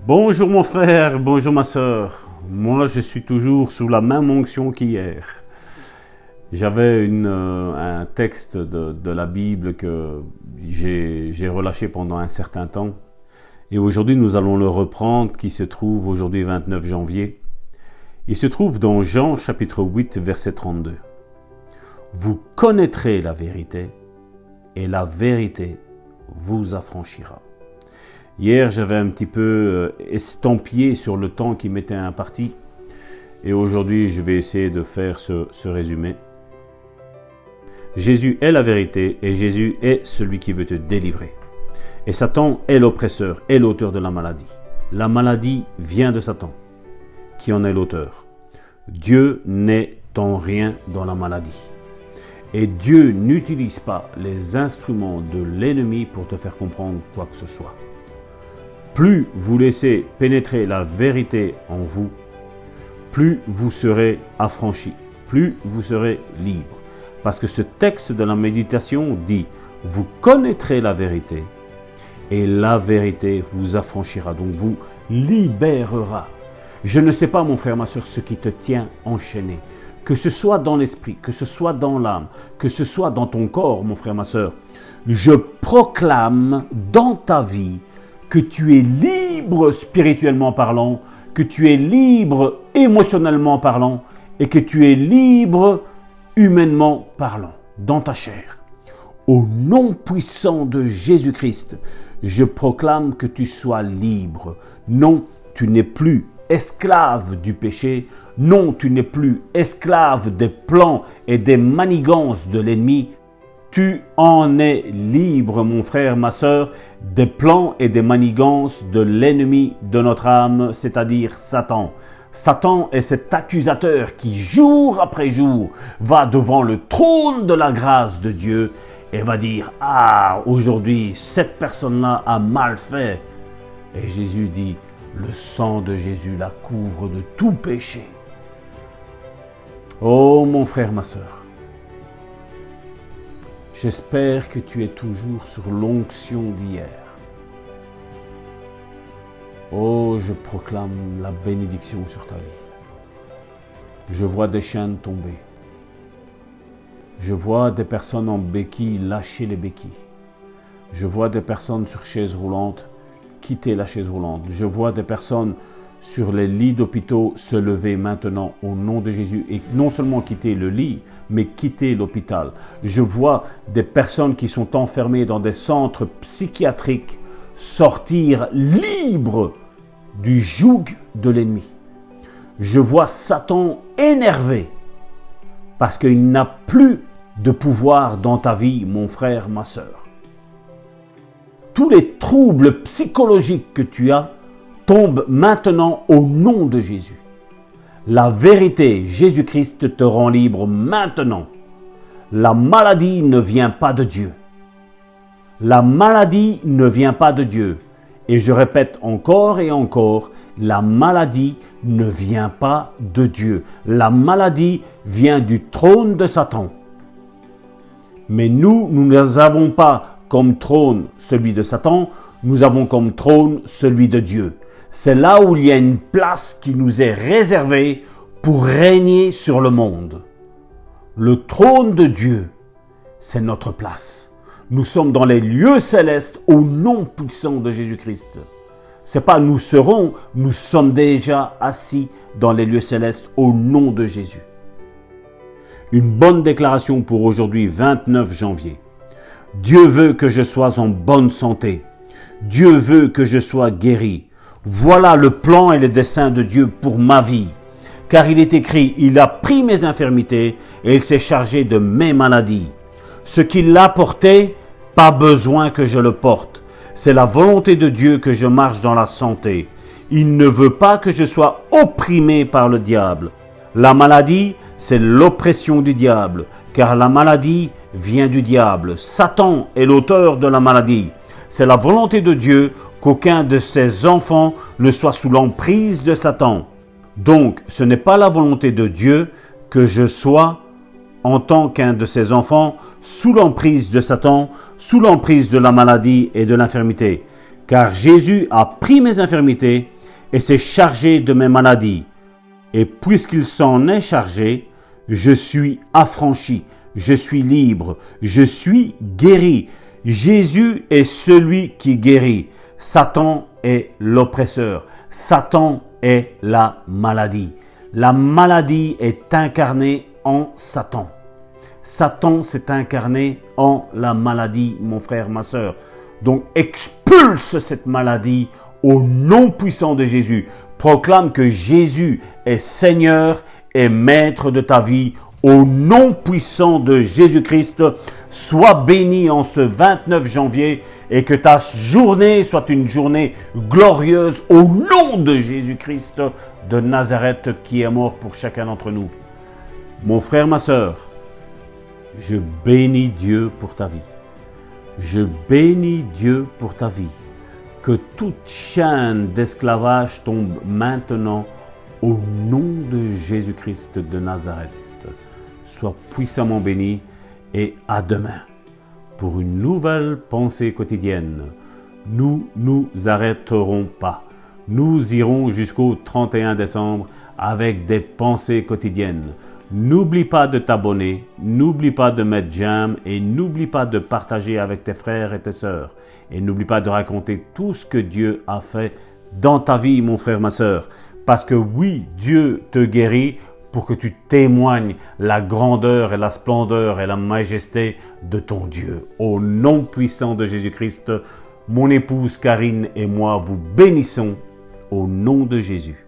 Bonjour mon frère, bonjour ma sœur. Moi je suis toujours sous la même onction qu'hier. J'avais un texte de la Bible que j'ai relâché pendant un certain temps. Et aujourd'hui nous allons le reprendre, qui se trouve aujourd'hui 29 janvier. Il se trouve dans Jean chapitre 8 verset 32. Vous connaîtrez la vérité et la vérité vous affranchira. Hier, j'avais un petit peu estampillé sur le temps qui m'était imparti. Et aujourd'hui, je vais essayer de faire ce résumé. Jésus est la vérité et Jésus est celui qui veut te délivrer. Et Satan est l'oppresseur, est l'auteur de la maladie. La maladie vient de Satan, qui en est l'auteur. Dieu n'est en rien dans la maladie. Et Dieu n'utilise pas les instruments de l'ennemi pour te faire comprendre quoi que ce soit. Plus vous laissez pénétrer la vérité en vous, plus vous serez affranchi, plus vous serez libre. Parce que ce texte de la méditation dit, vous connaîtrez la vérité et la vérité vous affranchira, donc vous libérera. Je ne sais pas, mon frère, ma soeur, ce qui te tient enchaîné. Que ce soit dans l'esprit, que ce soit dans l'âme, que ce soit dans ton corps, mon frère, ma soeur. Je proclame dans ta vie que tu es libre spirituellement parlant, que tu es libre émotionnellement parlant et que tu es libre humainement parlant, dans ta chair. Au nom puissant de Jésus-Christ, je proclame que tu sois libre. Non, tu n'es plus esclave du péché. Non, tu n'es plus esclave des plans et des manigances de l'ennemi. Tu en es libre, mon frère, ma sœur, des plans et des manigances de l'ennemi de notre âme, c'est-à-dire Satan. Satan est cet accusateur qui, jour après jour, va devant le trône de la grâce de Dieu et va dire « Ah, aujourd'hui, cette personne-là a mal fait. » Et Jésus dit « Le sang de Jésus la couvre de tout péché. » Oh, mon frère, ma sœur. J'espère que tu es toujours sur l'onction d'hier. Oh, je proclame la bénédiction sur ta vie. Je vois des chaînes tomber. Je vois des personnes en béquilles lâcher les béquilles. Je vois des personnes sur chaise roulante quitter la chaise roulante. Je vois des personnes sur les lits d'hôpitaux se lever maintenant au nom de Jésus et non seulement quitter le lit, mais quitter l'hôpital. Je vois des personnes qui sont enfermées dans des centres psychiatriques sortir libres du joug de l'ennemi. Je vois Satan énervé parce qu'il n'a plus de pouvoir dans ta vie, mon frère, ma sœur. Tous les troubles psychologiques que tu as tombe maintenant au nom de Jésus. La vérité, Jésus-Christ te rend libre maintenant. La maladie ne vient pas de Dieu. La maladie ne vient pas de Dieu. Et je répète encore et encore, la maladie ne vient pas de Dieu. La maladie vient du trône de Satan. Mais nous n'avons pas comme trône celui de Satan, nous avons comme trône celui de Dieu. C'est là où il y a une place qui nous est réservée pour régner sur le monde. Le trône de Dieu, c'est notre place. Nous sommes dans les lieux célestes au nom puissant de Jésus-Christ. C'est pas nous serons, nous sommes déjà assis dans les lieux célestes au nom de Jésus. Une bonne déclaration pour aujourd'hui, 29 janvier. Dieu veut que je sois en bonne santé. Dieu veut que je sois guéri. Voilà le plan et le dessein de Dieu pour ma vie. Car il est écrit, il a pris mes infirmités et il s'est chargé de mes maladies. Ce qu'il a porté, pas besoin que je le porte. C'est la volonté de Dieu que je marche dans la santé. Il ne veut pas que je sois opprimé par le diable. La maladie, c'est l'oppression du diable, car la maladie vient du diable. Satan est l'auteur de la maladie. C'est la volonté de Dieu qu'aucun de ses enfants ne soit sous l'emprise de Satan. Donc, ce n'est pas la volonté de Dieu que je sois, en tant qu'un de ses enfants, sous l'emprise de Satan, sous l'emprise de la maladie et de l'infirmité. Car Jésus a pris mes infirmités et s'est chargé de mes maladies. Et puisqu'il s'en est chargé, je suis affranchi, je suis libre, je suis guéri. Jésus est celui qui guérit. Satan est l'oppresseur. Satan est la maladie. La maladie est incarnée en Satan. Satan s'est incarné en la maladie, mon frère, ma sœur. Donc expulse cette maladie au nom puissant de Jésus. Proclame que Jésus est Seigneur et Maître de ta vie. Au nom puissant de Jésus-Christ, sois béni en ce 29 janvier et que ta journée soit une journée glorieuse au nom de Jésus-Christ de Nazareth qui est mort pour chacun d'entre nous. Mon frère, ma sœur, je bénis Dieu pour ta vie. Je bénis Dieu pour ta vie. Que toute chaîne d'esclavage tombe maintenant au nom de Jésus-Christ de Nazareth. Sois puissamment béni et à demain pour une nouvelle pensée quotidienne. Nous nous arrêterons pas. Nous irons jusqu'au 31 décembre avec des pensées quotidiennes. N'oublie pas de t'abonner, n'oublie pas de mettre j'aime et n'oublie pas de partager avec tes frères et tes sœurs. Et n'oublie pas de raconter tout ce que Dieu a fait dans ta vie, mon frère, ma sœur. Parce que oui, Dieu te guérit pour que tu témoignes la grandeur et la splendeur et la majesté de ton Dieu. Au nom puissant de Jésus-Christ, mon épouse Karine et moi vous bénissons au nom de Jésus.